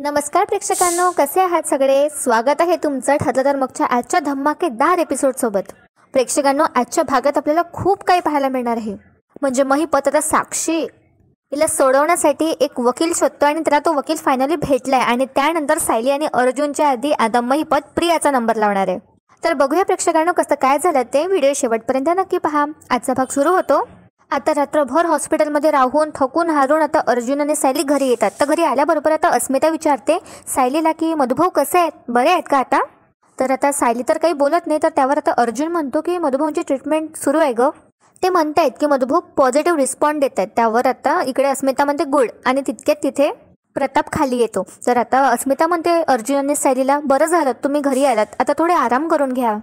नमस्कार प्रेक्षकांनो, कसे आहात सगळे? स्वागत आहे तुमचं ठरलं तर मगच्या आजच्या धमाकेदार एपिसोडसोबत. प्रेक्षकांनो, आजच्या भागात आपल्याला खूप काही पाहायला मिळणार आहे. म्हणजे महिपत आता साक्षी हिला सोडवण्यासाठी एक वकील शोधतो आणि त्याला तो वकील फायनली भेटलाय. आणि त्यानंतर सायली आणि अर्जुनच्या आधी आता महिपत प्रियाचा नंबर लावणार आहे. तर बघूया प्रेक्षकांनो कसं काय झालं ते. व्हिडिओ शेवटपर्यंत नक्की पहा. आजचा भाग सुरू होतो. आता रात्रभर हॉस्पिटलमध्ये राहून थकून हारून आता अर्जुन आणि सायली घरी येतात. तर घरी आल्याबरोबर आता अस्मिता विचारते सायलीला की मधुभाऊ कसे आहेत, बरे आहेत का आता? तर आता सायली तर काही बोलत नाही. तर त्यावर आता अर्जुन म्हणतो की मधुभाऊंची ट्रीटमेंट सुरू आहे ग. ते म्हणतायत की मधुभाऊ पॉझिटिव्ह रिस्पॉन्ड देत आहेत. त्यावर आता इकडे अस्मिता म्हणते गुड. आणि तितक्यात तिथे प्रताप खाली येतो. तर आता अस्मिता म्हणते अर्जुन आणि सायलीला बरं झालं तुम्ही घरी आलात, आता थोडे आराम करून घ्या.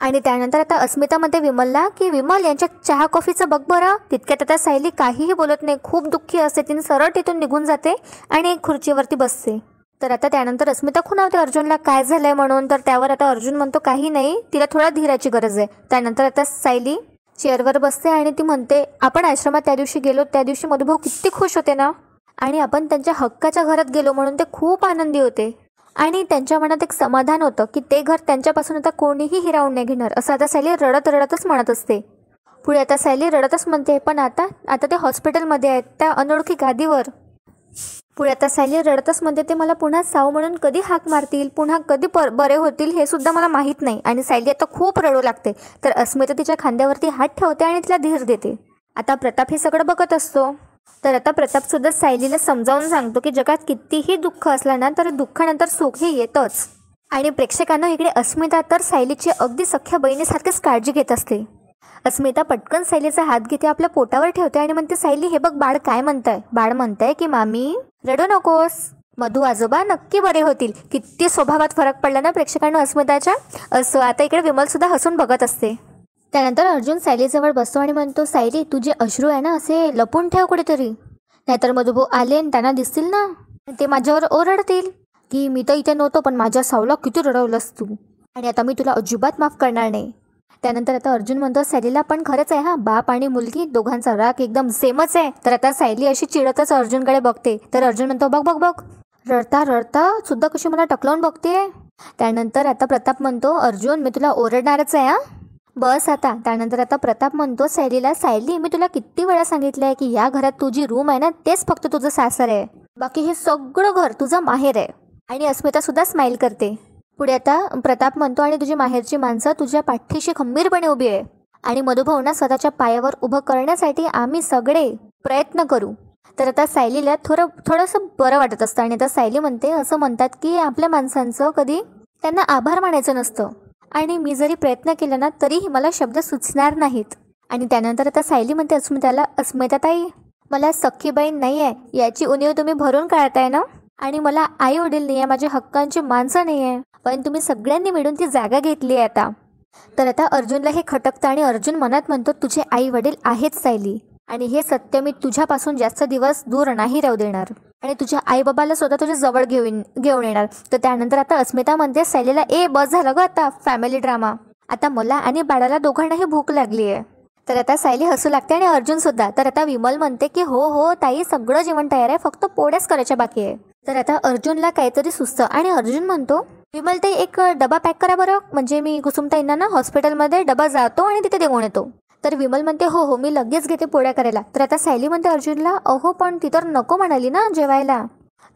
आणि त्यानंतर आता अस्मिता म्हणते विमलला की विमल यांच्या चहा कॉफीचं बघ बरं. तितक्यात आता सायली काहीही बोलत नाही, खूप दुःखी असते. तिने सरळ तिथून निघून जाते आणि एक खुर्चीवरती बसते. तर आता त्यानंतर अस्मिता खुणावते अर्जुनला काय झालंय म्हणून. तर त्यावर आता अर्जुन म्हणतो काही नाही, तिला थोडा धीराची गरज आहे. त्यानंतर आता सायली चेअरवर बसते आणि ती म्हणते आपण आश्रमात त्या दिवशी गेलो, त्या दिवशी मधुभाऊ किती खुश होते ना. आणि आपण त्यांच्या हक्काच्या घरात गेलो म्हणून ते खूप आनंदी होते. आणि त्यांच्या मनात एक समाधान होतं की ते घर त्यांच्यापासून आता कोणीही हिरावून नाही घेणार, असं आता सायली रडत रडतच म्हणत असते. पुढे आता सायली रडतच म्हणते पण आता ते हॉस्पिटलमध्ये आहेत त्या अनोळखी गादीवर. पुढे आता सायली रडतच म्हणते ते मला पुन्हा साऊ म्हणून कधी हाक मारतील, पुन्हा कधी बरे होतील हे सुद्धा मला माहीत नाही. आणि सायली आता खूप रडू लागते. तर अस्मिता तिच्या खांद्यावरती हात ठेवते आणि तिला धीर देते. आता प्रताप हे सगळं बघत असतो. तर आता प्रताप सुद्धा सायलीला समजावून सांगतो की जगात कितीही दुःख असलं ना तर दुःखानंतर सुख हे येतच. आणि प्रेक्षकांना इकडे अस्मिता तर सायलीची अगदी सख्या बहिणीसारखीच काळजी घेत असते. अस्मिता पटकन सायलीचा हात घेते, आपल्या पोटावर ठेवते आणि म्हणते सायली हे बघ बाळ काय म्हणताय. बाळ म्हणताय की मामी रडू नकोस, मधू आजोबा नक्की बरे होतील. किती स्वभावात फरक पडला ना प्रेक्षकांना अस्मिताच्या. असं आता इकडे विमल सुद्धा हसून बघत असते. त्यानंतर अर्जुन सायलीजवळ बसतो आणि म्हणतो सायली तुझे अश्रू आहे ना असे लपून ठेव कुठेतरी, नाहीतर मधुभाऊ आले त्यांना दिसतील ना ते माझ्यावर ओरडतील की मी तर इथे नव्हतो पण माझ्या सावला किती रडवलंस तू, आणि आता मी तुला अजिबात माफ करणार नाही. त्यानंतर आता अर्जुन म्हणतो सायलीला पण खरंच आहे हा, बाप आणि मुलगी दोघांचा राग एकदम सेमच आहे. तर आता सायली अशी चिडतच अर्जुनकडे बघते. तर अर्जुन म्हणतो बघ बघ बघ रडता रडता सुद्धा कशी मला टकलावून बघते. त्यानंतर आता प्रताप म्हणतो अर्जुन मी तुला ओरडणारच आहे हा, बस आता. त्यानंतर आता प्रताप म्हणतो सायलीला सायली मी तुला किती वेळा सांगितलंय की या घरात तुझी रूम आहे ना तेच फक्त तुझं सासर आहे, बाकी हे सगळं घर तुझं माहेर आहे. आणि अस्मिता सुद्धा स्माईल करते. पुढे आता प्रताप म्हणतो आणि तुझी माहेरची माणसं तुझ्या पाठीशी खंबीरपणे उभी आहे आणि मधुभाऊंना स्वतःच्या पायावर उभं करण्यासाठी आम्ही सगळे प्रयत्न करू. तर आता सायलीला थोडंसं बरं वाटत असतं. आणि आता सायली म्हणते असं म्हणतात की आपल्या माणसांचं कधी त्यांना आभार मानायचं नसतं आणि मी जरी प्रयत्न केला ना तरीही मला शब्द सुचणार नाहीत. आणि त्यानंतर आता सायली म्हणते अस्मिताला अस्मिता ताई मला सख्खी बहीण नाही आहे याची उणीव तुम्ही भरून काढताय ना, आणि मला आई वडील नाही आहे, माझ्या हक्कांची माणसं नाही आहे, पण तुम्ही सगळ्यांनी मिळून ती जागा घेतली आहे आता. तर आता अर्जुनला हे खटकतं आणि अर्जुन मनात म्हणतो तुझे आई वडील आहेच सायली, आणि हे सत्य मी तुझ्यापासून जास्त दिवस दूर नाही राहू देणार आणि तुझ्या आईबाबाला स्वतः तुझ्या जवळ घेऊन येणार. तर त्यानंतर आता अस्मिता म्हणते सायलीला ए बस झालं ग आता फॅमिली ड्रामा, आता मला आणि बाळाला दोघांनाही भूक लागली आहे. तर आता सायली हसू लागते आणि अर्जुन सुद्धा. तर आता विमल म्हणते की हो हो ताई सगळं जेवण तयार आहे, फक्त पोळ्याच करायच्या बाकी आहे. तर आता अर्जुनला काहीतरी सुचतं आणि अर्जुन म्हणतो विमल ताई एक डबा पॅक करा बरं, म्हणजे मी कुसुमताईंना ना हॉस्पिटलमध्ये डबा जातो आणि तिथे देऊन येतो. तर विमल म्हणते हो हो मी लगेच घेते पोळ्या करायला. तर आता सायली म्हणते अर्जुनला अहो पण ती तर नको म्हणाली ना जेवायला.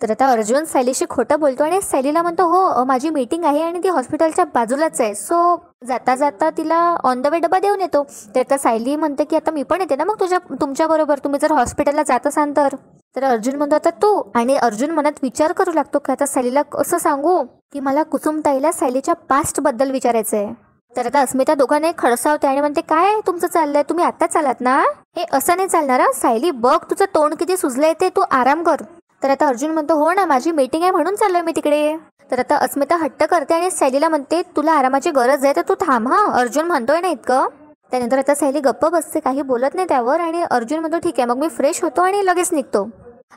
तर आता अर्जुन सायलीशी खोटं बोलतो आणि सायलीला म्हणतो हो माझी मीटिंग आहे आणि ती हॉस्पिटलच्या बाजूलाच आहे, सो जाता जाता तिला ऑन द वे डबा देऊन येतो. तर आता सायली म्हणते की आता मी पण येते ना मग तुमच्याबरोबर, तुम्ही जर हॉस्पिटलला जात असाल तर. तर अर्जुन म्हणतो आता तू, आणि अर्जुन मनात विचार करू लागतो की आता सायलीला कसं सांगू की मला कुसुमताईला सायलीच्या पास्टबद्दल विचारायचं आहे. तर आता अस्मिता दोघांनाही खडसावते आणि म्हणते काय तुमचं चाललंय, तुम्ही आत्ताच चालात ना, हे असं नाही चालणार. सायली बघ तुझं तोंड किती सुजलंय ते, तू आराम कर. तर आता अर्जुन म्हणतो हो ना माझी मीटिंग आहे म्हणून चाललोय मी तिकडे. तर आता अस्मिता हट्ट करते आणि सायलीला म्हणते तुला आरामाची गरज आहे तर तू थांब हा, अर्जुन म्हणतोय ना इतकं. त्यानंतर आता सायली गप्प बसते, काही बोलत नाही त्यावर. आणि अर्जुन म्हणतो ठीक आहे मग मी फ्रेश होतो आणि लगेच निघतो.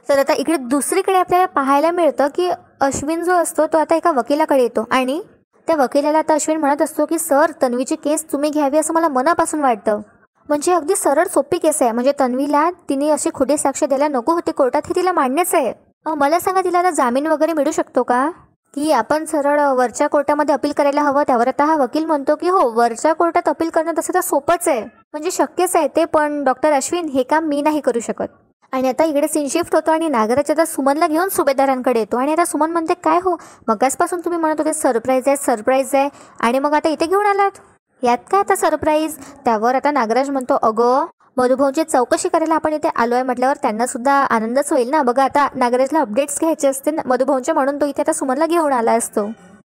तर आता इकडे दुसरीकडे आपल्याला पाहायला मिळतं की अश्विन जो असतो तो आता एका वकिलाकडे येतो आणि त्या वकिलाला आता अश्विन म्हणत असतो की सर तन्वीची केस तुम्ही घ्यावी असं मला मनापासून वाटतं. म्हणजे अगदी सरळ सोपी केस आहे, म्हणजे तन्वीला तिने अशी खोटी साक्ष द्यायला नको होती कोर्टात हे तिला मान्यच आहे. मला सांगा, तिला आता जामीन वगैरे मिळू शकतो का, की आपण सरळ वरच्या कोर्टामध्ये अपील करायला हवं? त्यावर आता हा वकील म्हणतो की हो, वरच्या कोर्टात अपील करणं तसं तर सोपंच आहे, म्हणजे शक्यच आहे ते, पण डॉक्टर अश्विन हे काम मी नाही करू शकत. आणि आता इकडे सीन शिफ्ट होतो आणि नागराज आता सुमनला घेऊन सुभेदारांकडे येतो. आणि आता सुमन म्हणते, काय हो, मगासपासून तुम्ही म्हणत होते सरप्राईज आहे सरप्राईज आहे, आणि मग आता इथे घेऊन आलात, यात काय आता सरप्राईज? त्यावर आता नागराज म्हणतो, अगं मधुभाऊची चौकशी करायला आपण इथे आलो आहे म्हटल्यावर त्यांना सुद्धा आनंदच होईल ना. बघा, आता नागराजला अपडेट्स घ्यायचे असते मधुभाऊंच्या, म्हणून तो इथे आता सुमनला घेऊन आला असतो.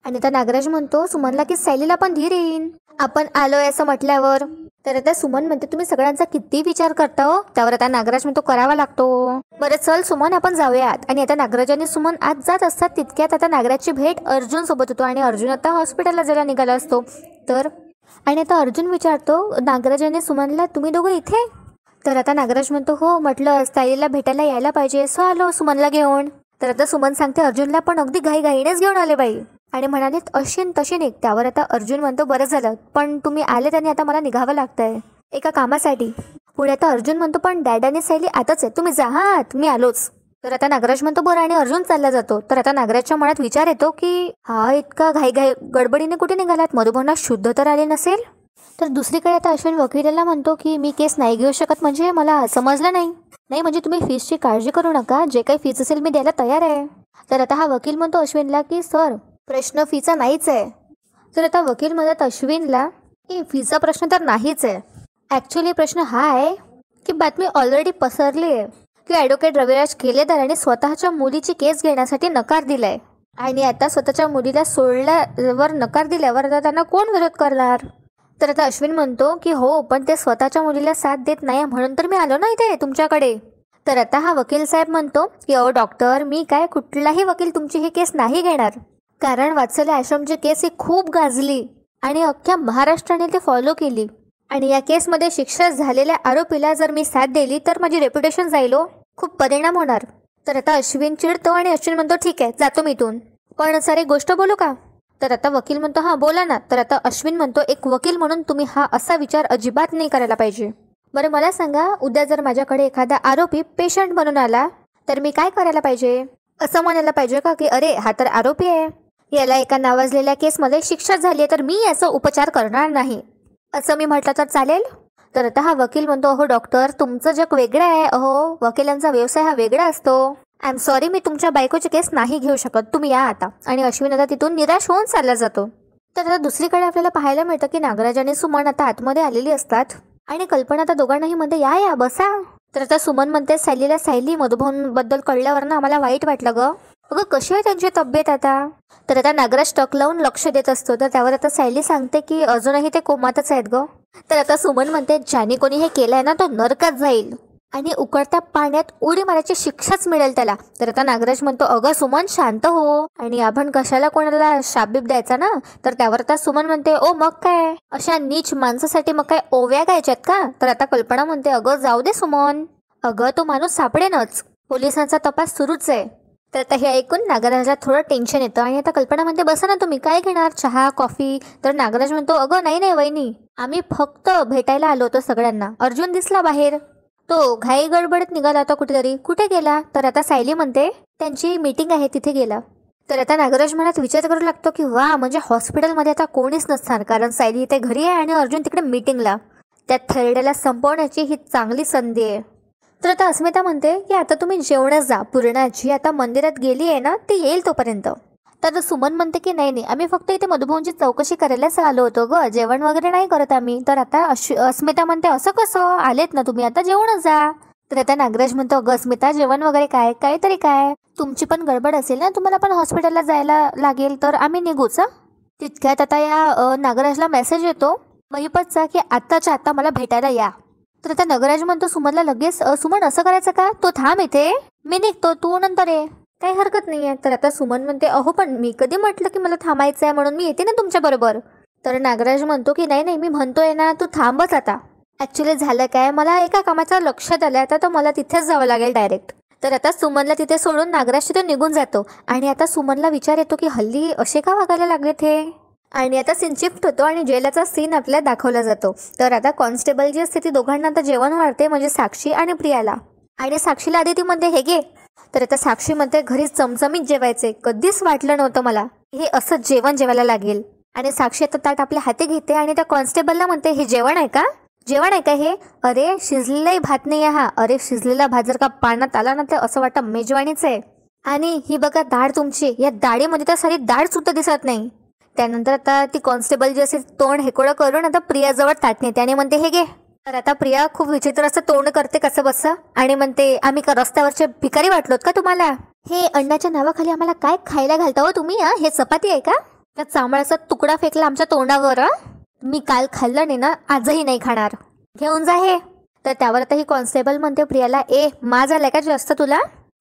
आणि आता नागराज म्हणतो सुमनला की सायलीला पण धीर येईन आपण आलोय असं म्हटल्यावर. तर आता सुमन म्हणते, तुम्ही सगळ्यांचा किती विचार करता हो? त्यावर आता नागराज म्हणतो, करावा लागतो. बरं चल सुमन, आपण जाऊयात. आणि आता नागराज आणि सुमन आत जात असतात, तितक्यात आता नागराजची भेट अर्जुन सोबत होतो. आणि अर्जुन आता हॉस्पिटलला जायला निघाला असतो. तर आणि आता अर्जुन विचारतो नागराज आणि सुमनला, तुम्ही दोघं इथे? तर आता नागराज म्हणतो, हो, म्हटलं सायलीला भेटायला यायला पाहिजे, सो आलो सुमनला घेऊन. तर आता सुमन सांगते अर्जुनला, पण अगदी घाईघाईनेच घेऊन आले बाई, आणि म्हणाले अशीन तशी निघ. त्यावर आता अर्जुन म्हणतो, बरं झालं, पण तुम्ही आले आणि आता मला निघावं लागतंय एका कामासाठी. पुढे आता अर्जुन म्हणतो, पण डॅड आणि सायली आताच आहे, तुम्ही जा, हा मी आलोच. तर आता नागराज म्हणतो, बरं, आणि अर्जुन चालला जातो. तर आता नागराजच्या मनात विचार येतो की हा इतका घाईघाई गडबडीने कुठे निघालात, मधुभाऊंना शुद्ध तर आले नसेल. तर दुसरीकडे आता अश्विन वकिलाला म्हणतो की मी केस नाही घेऊ शकत, म्हणजे मला समजलं नाही. नाही म्हणजे तुम्ही फीसची काळजी करू नका, जे काही फीस असेल मी द्यायला तयार आहे. तर आता हा वकील म्हणतो अश्विनला की सर, प्रश्न फीचा नाहीच आहे. तर आता वकील म्हणतात अश्विनला की फीचा प्रश्न तर नाहीच आहे, ॲक्च्युली प्रश्न हा आहे की बातमी ऑलरेडी पसरली आहे की ॲडव्होकेट रविराज केलेदारांनी स्वतःच्या मुलीची केस घेण्यासाठी नकार दिलाय, आणि आता स्वतःच्या मुलीला सोडल्यावर नकार दिल्यावर आता त्यांना कोण विरोध करणार. तर आता अश्विन म्हणतो की हो, पण ते स्वतःच्या मुलीला साथ देत नाही म्हणून तर मी आलो ना इथे तुमच्याकडे. तर आता हा वकील साहेब म्हणतो की अहो डॉक्टर, मी काय कुठलाही वकील तुमची ही केस नाही घेणार, कारण वात्सल्य आश्रमची केस ही खूप गाजली आणि अख्ख्या महाराष्ट्राने ते फॉलो केली, आणि या केसमध्ये शिक्षा झालेल्या आरोपीला जर मी साथ दिली तर माझी रेप्युटेशन जाईल, खूप परिणाम होणार. तर आता अश्विन चिडतो आणि अश्विन म्हणतो ठीक आहे, जातो मी इथून, पण सर एक गोष्ट बोलू का? तर आता वकील म्हणतो हां बोला ना. तर आता अश्विन म्हणतो, एक वकील म्हणून तुम्ही हा असा विचार अजिबात नाही करायला पाहिजे. बरं मला सांगा, उद्या जर माझ्याकडे एखादा आरोपी पेशंट बनून आला तर मी काय करायला पाहिजे? असं म्हणायला पाहिजे का की अरे हा तर आरोपी आहे, याला एका नावाजलेल्या केसमध्ये शिक्षा झाली आहे तर मी याचा उपचार करणार नाही, असं मी म्हटलं तर चालेल? तर आता हा वकील म्हणतो, अहो डॉक्टर, तुमचं जग वेगळं आहे, अहो वकिलांचा व्यवसाय हा वेगळा असतो, आय एम सॉरी, मी तुमच्या बायकोची केस नाही घेऊ शकत, तुम्ही या आता. आणि अश्विन आता तिथून निराश होऊन चालला जातो. तर आता दुसरीकडे आपल्याला पाहायला मिळतं की नागराज आणि सुमन आता आतमध्ये आलेली असतात, आणि कल्पना आता दोघांनाही म्हणते या बसा. तर आता सुमन म्हणते सायलीला, सायली मधुभाऊंबद्दल कळल्यावर ना आम्हाला वाईट वाटलं ग, अगं कशी आहे त्यांची तब्येत आता? तर आता नागराज टक लावून लक्ष देत असतो. तर त्यावर आता सायली सांगते की अजूनही ते कोमातच आहेत ग. तर आता सुमन म्हणते ज्याने कोणी हे केलंय ना तो नरकात जाईल आणि उकळत्या पाण्यात उडी मारायची शिक्षाच मिळेल त्याला. तर आता नागराज म्हणतो, अगं सुमन शांत हो, आणि आपण कशाला कोणाला शाबीब द्यायचा ना. तर त्यावर आता सुमन म्हणते, ओ मग काय, अशा नीच माणसासाठी मग काय ओव्या गायच्यात का? तर आता कल्पना म्हणते, अगं जाऊ दे सुमन, अगं तो माणूस सापडेनच, पोलिसांचा तपास सुरूच आहे. तर आता हे ऐकून नागराजला थोडं टेन्शन येतं, आणि आता कल्पना म्हणते, बसा ना तुम्ही, काय घेणार, चहा कॉफी? तर नागराज म्हणतो, अगं नाही वहिनी, आम्ही फक्त भेटायला आलो होतो सगळ्यांना, अर्जुन दिसला बाहेर, तो घाई गडबडीत निघाला होता कुठेतरी, कुठे गेला? तर आता सायली म्हणते त्यांची मीटिंग आहे तिथे गेला. तर आता नागराज मनात विचार करू लागतो की वा, म्हणजे हॉस्पिटलमध्ये आता कोणीच नसणार, कारण सायली इथे घरी आहे आणि अर्जुन तिकडे मीटिंगला, त्या थर्डेला संपवण्याची ही चांगली संधी आहे. तर आता अस्मिता म्हणते की आता तुम्ही जेवणच जा, पूर्णाजी आता मंदिरात गेली आहे ना, ती येईल तोपर्यंत. तर सुमन म्हणते की नाही, आम्ही फक्त इथे मधुभाऊंची चौकशी करायलाच आलो होतो ग, जेवण वगैरे नाही करत आम्ही. तर आता अस्मिता म्हणते, असं कसं, आलेत ना तुम्ही, आता जेवणच जा. तर आता नागराज म्हणतो, अगं अस्मिता, जेवण वगैरे काय, काहीतरी काय, तुमची पण गडबड असेल ना, तुम्हाला पण हॉस्पिटलला जायला लागेल, तर आम्ही निघूच. तितक्यात आता या नागराजला मेसेज येतो महिपतचा की आत्ताच्या आत्ता मला भेटायला या. तर आता नागराज म्हणतो सुमनला लगेच, सुमन असं करायचं का, तो थांब इथे, मी निघतो, तू नंतर ये, काही हरकत नाही आहे. तर आता सुमन म्हणते, अहो पण मी कधी म्हटलं की मला थांबायचं आहे म्हणून, मी येते ना तुमच्या बरोबर. तर नागराज म्हणतो की नाही मी म्हणतोय ना, तू थांबच आता. ॲक्च्युली झालं काय, मला एका कामाचं लक्षात आलं आता, तर मला तिथेच जावं लागेल डायरेक्ट. तर आता सुमनला तिथे सोडून नागराज तिथे निघून जातो, आणि आता सुमनला विचार येतो की हल्ली असे का वागायला लागलेत हे. आणि आता सीन शिफ्ट होतो आणि जेलाचा सीन आपल्याला दाखवला जातो. तर आता कॉन्स्टेबल जी असते ती दोघांना आता जेवण वाढते, म्हणजे साक्षी आणि प्रियाला, आणि साक्षीला आधी ती म्हणते, हे घे तर आता साक्षी म्हणते घरी चमचमीत जेवायचे, कधीच वाटलं नव्हतं मला हे असं जेवण जेवायला लागेल. आणि साक्षी आता ताट आपल्या हाती घेते आणि त्या कॉन्स्टेबलला म्हणते हे जेवण आहे का, जेवण आहे का हे? अरे शिजलेलाही भात नाही आहे हा. अरे शिजलेला भात जर का पाण्यात आला ना तर असं वाटतं मेजवानीच आहे. आणि ही बघा डाळ तुमची, या डाळीमध्ये तर सारी डाळ सुद्धा दिसत नाही. त्यानंतर आता ती कॉन्स्टेबल जी असे तोंड हेकोळं करून आता प्रियाजवळ ताट नेते आणि म्हणते हे घे. तर आता प्रिया खूप विचित्र असं तोंड करते कसं बसं आणि म्हणते आम्ही का रस्त्यावरचे भिकारी वाटलोत का तुम्हाला? हे अंड्याच्या नावाखाली आम्हाला काय खायला घालता हो तुम्ही? हे चपाती आहे का? त्या चांबळाचा तुकडा फेकला आमच्या तोंडावर. मी काल खाल्लं नाही ना, आजही नाही खाणार, घेऊन जा हे. तर त्यावर आता ही कॉन्स्टेबल म्हणते प्रियाला मा झालाय का जास्त तुला?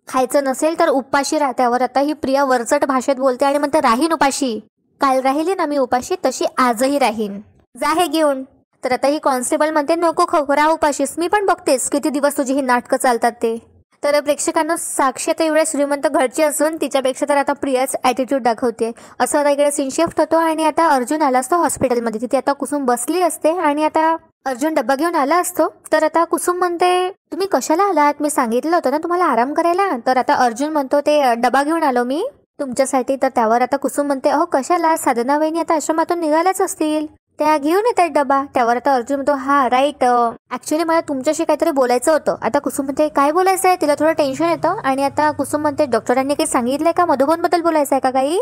खायचं नसेल तर उपाशी राहा. त्यावर आता ही प्रिया वरचट भाषेत बोलते आणि म्हणते राहीन उपाशी. काल राहिली ना मी उपाशी तशी आजही राहीन, जा हे घेऊन. तर आता ही कॉन्स्टेबल म्हणते नको खाऊ, राहा उपाशीस, मी पण बघतेस किती दिवस तुझी ही नाटकं चालतात ते. तर प्रेक्षकांना साक्षी आता एवढ्या श्रीमंत घरची असून तिच्यापेक्षा तर आता प्रियाच ॲटिट्यूड दाखवते. असं आता इकडे सीन शिफ्ट होतो आणि आता अर्जुन आला असतो हॉस्पिटलमध्ये. तिथे आता कुसुम बसली असते आणि आता अर्जुन डब्बा घेऊन आला असतो. तर आता कुसुम म्हणते तुम्ही कशाला आलात, मी सांगितलं होतं ना तुम्हाला आराम करायला. तर आता अर्जुन म्हणतो ते डबा घेऊन आलो मी तुमच्यासाठी. तर त्यावर आता कुसुम म्हणते अहो कशाला, साधना वहिनी आता आश्रमातून निघाल्याच असतील, त्या घेऊन येतात डबा. त्यावर आता अर्जुन म्हणतो हा राईट, ऍक्च्युली मला तुमच्याशी काहीतरी बोलायचं होतं. आता कुसुम म्हणते काय बोलायचं आहे, तिला थोडं टेन्शन येतं. आणि आता कुसुम म्हणते डॉक्टरांनी काही सांगितलंय का, मधुबन बद्दल बोलायचं आहे का काही?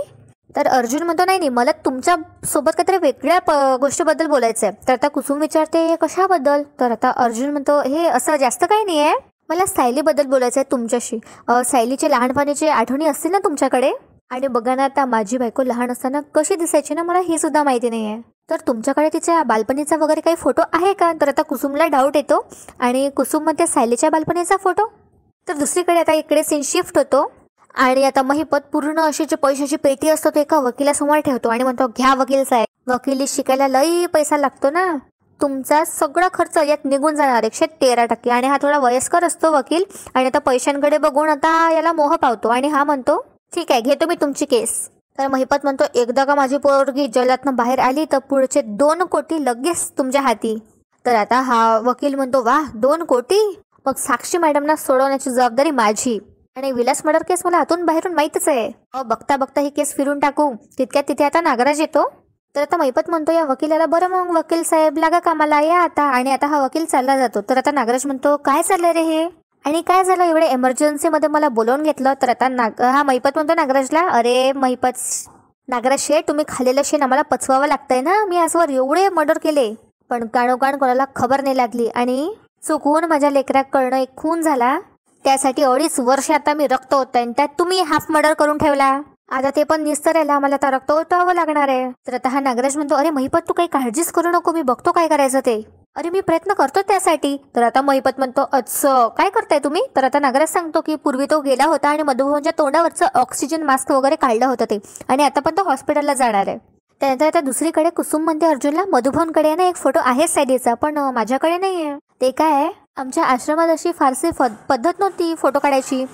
तर अर्जुन म्हणतो नाही मला तुमच्या सोबत काहीतरी वेगळ्या गोष्टीबद्दल बोलायचं आहे. तर आता कुसुम विचारते हे कशाबद्दल? तर आता अर्जुन म्हणतो हे असं जास्त काही नाही आहे, मला सायलीबद्दल बोलायचं आहे तुमच्याशी. सायलीचे लहानपणीचे आठवणी असतील ना तुमच्याकडे? आणि बघा ना आता माझी बायको लहान असताना कशी दिसायची ना मला हे सुद्धा माहिती नाही आहे. तर तुमच्याकडे तिच्या बालपणीचा वगैरे काही फोटो आहे का? तर आता कुसुमला डाऊट येतो आणि कुसुम म्हणते सायलीच्या बालपणीचा फोटो. तर दुसरीकडे आता इकडे सीन शिफ्ट होतो आणि आता महिपत पूर्ण अशी जी पैशाची पेटी असतो ते एका वकिलासमोर ठेवतो आणि म्हणतो घ्या वकील साहेब, वकिली शिकायला लई पैसा लागतो ना, तुमचा सगळा खर्च यात निघून जाणार 113%. आणि हा थोडा वयस्कर असतो वकील आणि आता पैशांकडे बघून आता याला मोह पावतो आणि हा म्हणतो ठीक आहे घेतो मी तुमची केस. तर महिपत म्हणतो एकदा का माझी पोरगी जलातनं बाहेर आली तर पुढचे 2 कोटी लगेच तुमच्या हाती. तर आता हा वकील म्हणतो वा 2 कोटी, मग साक्षी मॅडमना सोडवण्याची जबाबदारी माझी. आणि विलास मर्डर केस मला आतून बाहेरून माहीतच आहे, बघता बघता ही केस फिरून टाकू. तितक्यात तिथे आता नागराज येतो. तर आता महिपत म्हणतो या वकिलाला बरं मग वकील साहेब लागा कामाला या आता. आणि आता हा वकील चालला जातो. तर आता नागराज म्हणतो काय चाललंय रे हे, आणि काय झालं एवढे एमर्जन्सीमध्ये मला बोलवून घेतलं. तर आता हा महिपत म्हणतो नागराजला अरे महिपत नागराज शेठ तुम्ही खाल्लेलं शेण आम्हाला पचवावं लागतंय ना, मी आजवर एवढे मर्डर केले पण काणोकाण कोणाला खबर नाही लागली आणि चुकवून माझ्या लेकराकडनं एक खून झाला, त्यासाठी 2.5 वर्ष आता मी रक्त होतंय आणि त्यात तुम्ही हाफ मर्डर करून ठेवला, आता ते पण निस्तरायला आम्हाला आता रक्त ओतावं लागणार आहे. तर आता हा नागराज म्हणतो अरे महिपत तू काही काळजीच करू नको, मी बघतो काय करायचं ते, अरे मी प्रयत्न करतो त्यासाठी. तर आता महिपत म्हणतो अच्छा काय करताय तुम्ही? तर आता नागराज सांगतो की पूर्वी तो गेला होता आणि मधुभाऊंच्या तोंडावरचं ऑक्सिजन मास्क वगैरे काढलं होतं ते, आणि आता पण तो हॉस्पिटलला जाणार आहे. त्यानंतर आता दुसरीकडे कुसुम म्हणते अर्जुनला मधुभाऊंकडे ना एक फोटो आहे सायलीचा पण माझ्याकडे नाही आहे. ते काय आहे, आमच्या आश्रमात अशी फारसी पद्धत नव्हती फोटो काढायची.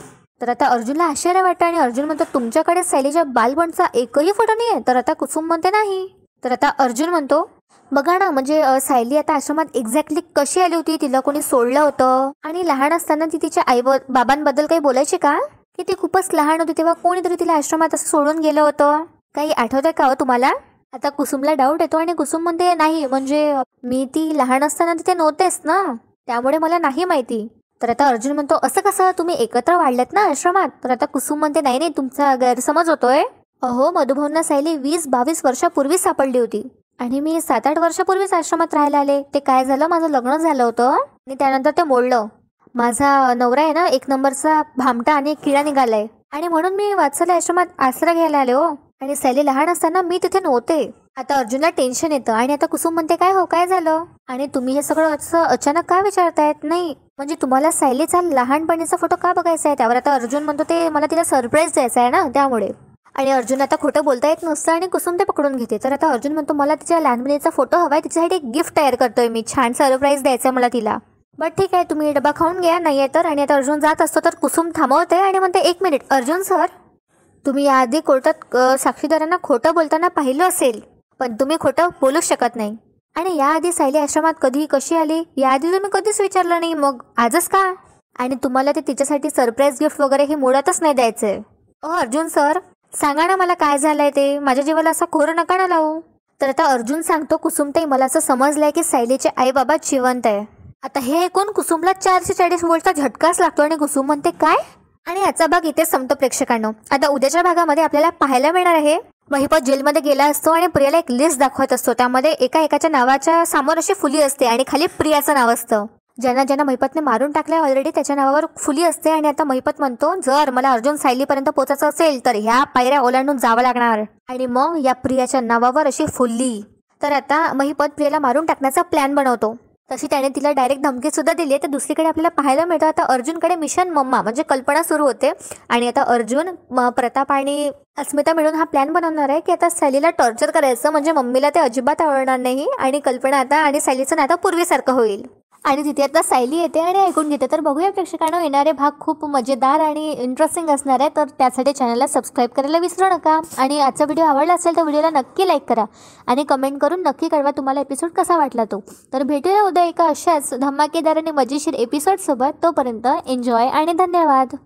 तर आता अर्जुनला आश्चर्य वाटतं आणि अर्जुन म्हणतो तुमच्याकडे सायलीच्या बालपणचा एकही फोटो नाही आहे? तर आता कुसुम म्हणते नाही. तर आता अर्जुन म्हणतो बघा ना म्हणजे सायली आता आश्रमात एक्झॅक्टली कशी आली होती, तिला कोणी सोडलं होतं आणि लहान असताना ती तिच्या बाबांबद्दल काही बोलायची का, की ती खूपच लहान होती तेव्हा कोणीतरी तिला आश्रमात असं सोडून गेलं होतं, काही आठवतंय का हो तुम्हाला? आता कुसुमला डाऊट येतो आणि कुसुम म्हणते नाही म्हणजे मी ती लहान असताना तिथे नव्हतेच ना, त्यामुळे मला नाही माहिती. तर आता अर्जुन म्हणतो असं कसं, तुम्ही एकत्र वाढलेत ना आश्रमात? तर आता कुसुम म्हणते नाही नाही तुमचा गैरसमज होतोय. अहो मधुभाऊंना सायली 20-22 वर्षापूर्वी सापडली होती आणि मी 7-8 वर्षापूर्वीच आश्रमात राहायला आले. ते काय झालं, माझं लग्न झालं होतं आणि त्यानंतर ते मोडलं. माझा नवरा आहे ना 1 नंबरचा भामटा आणि किडा निघालाय आणि म्हणून मी वात्सल्य आश्रमात आसरा घ्यायला आले हो, आणि सायली लहान असताना मी तिथे नव्हते. आता अर्जुनला टेन्शन येतं आणि आता कुसुम म्हणते काय हो काय झालं, आणि तुम्ही हे सगळं असं अचानक का विचारतायत? नाही म्हणजे तुम्हाला सायलीचा लहानपणीचा फोटो का बघायचा आहे? त्यावर आता अर्जुन म्हणतो ते मला तिला सरप्राईज द्यायचा आहे ना त्यामुळे. आणि अर्जुन आता खोटं बोलता येत नसतं आणि कुसुम ते पकडून घेते. तर आता अर्जुन म्हणतो मला तिच्या लहानपणीचा फोटो हवाय, तिच्यासाठी एक गिफ्ट तयार करतोय मी, छान सरप्राईज द्यायचं मला तिला. बट ठीक आहे तुम्ही डबा खाऊन घ्या, नाही आहे तर. आणि आता अर्जुन जात असतो तर कुसुम थांबवते आणि म्हणते 1 मिनिट अर्जुन सर, तुम्ही याआधी कोर्टात साक्षीदारांना खोटं बोलताना पाहिलं असेल पण तुम्ही खोटं बोलू शकत नाही, आणि याआधी सायली आश्रमात कधी कशी आली याआधी तुम्ही कधीच विचारलं नाही, मग आजच का? आणि तुम्हाला ते तिच्यासाठी सरप्राईज गिफ्ट वगैरे हे मुळातच नाही द्यायचंय. अर्जुन सर, सांगा ना मला काय झालंय ते, माझ्या जीवाला असा खोरं नका ना लावू. तर आता अर्जुन सांगतो, कुसुमताई मला असं समजलंय की सायलीचे आई बाबा जिवंत आहे. आता हे ऐकून कुसुमला 440 वोल्टचा झटकाच लागतो आणि कुसुम म्हणते काय. आणि याचा भाग इथे संपतो प्रेक्षकांनो. आता उद्याच्या भागामध्ये आपल्याला पाहायला मिळणार आहे महिपत जेलमध्ये गेला असतो आणि प्रियाला एक लिस्ट दाखवत असतो. त्यामध्ये एकाच्या नावाच्या समोर अशी फुली असते आणि खाली प्रियाचं नाव असतं. ज्यांना महिपतने मारून टाकलंय ऑलरेडी त्याच्या नावावर फुली असते. आणि आता महिपत म्हणतो, जर मला अर्जुन सायलीपर्यंत पोहोचायचं असेल तर ह्या पायऱ्या ओलांडून जावं लागणार. आणि मग या प्रियाच्या नावावर अशी फुली. तर आता महिपत प्रियाला मारून टाकण्याचा प्लॅन बनवतो. तशी त्याने तिला डायरेक्ट धमकी सुद्धा दिली. तर दुसरीकडे आपल्याला पाहायला मिळतं आता अर्जुनकडे मिशन मम्मा म्हणजे कल्पना सुरू होते. आणि आता अर्जुन, प्रताप आणि अस्मिता मिळून हा प्लॅन बनवणार आहे की आता सायलीला टॉर्चर करायचं, म्हणजे मम्मीला ते अजिबात आवडणार नाही. आणि कल्पना आता आणि सायलीचं नातं पूर्वीसारखं होईल. आणि तिथे आता सायली येते आणि ऐकून घेते. तर बघूया प्रेक्षकांनो, येणारे भाग खूप मजेदार आणि इंटरेस्टिंग असणार आहे. तर त्यासाठी चॅनलला सबस्क्राईब करायला विसरू नका. आणि आजचा व्हिडिओ आवडला असेल तर व्हिडिओला नक्की लाईक करा आणि कमेंट करून नक्की कळवा तुम्हाला एपिसोड कसा वाटला तो. तर भेटूया उद्या एका अशाच धमाकेदार आणि मजेशीर एपिसोडसोबत. तोपर्यंत एन्जॉय आणि धन्यवाद.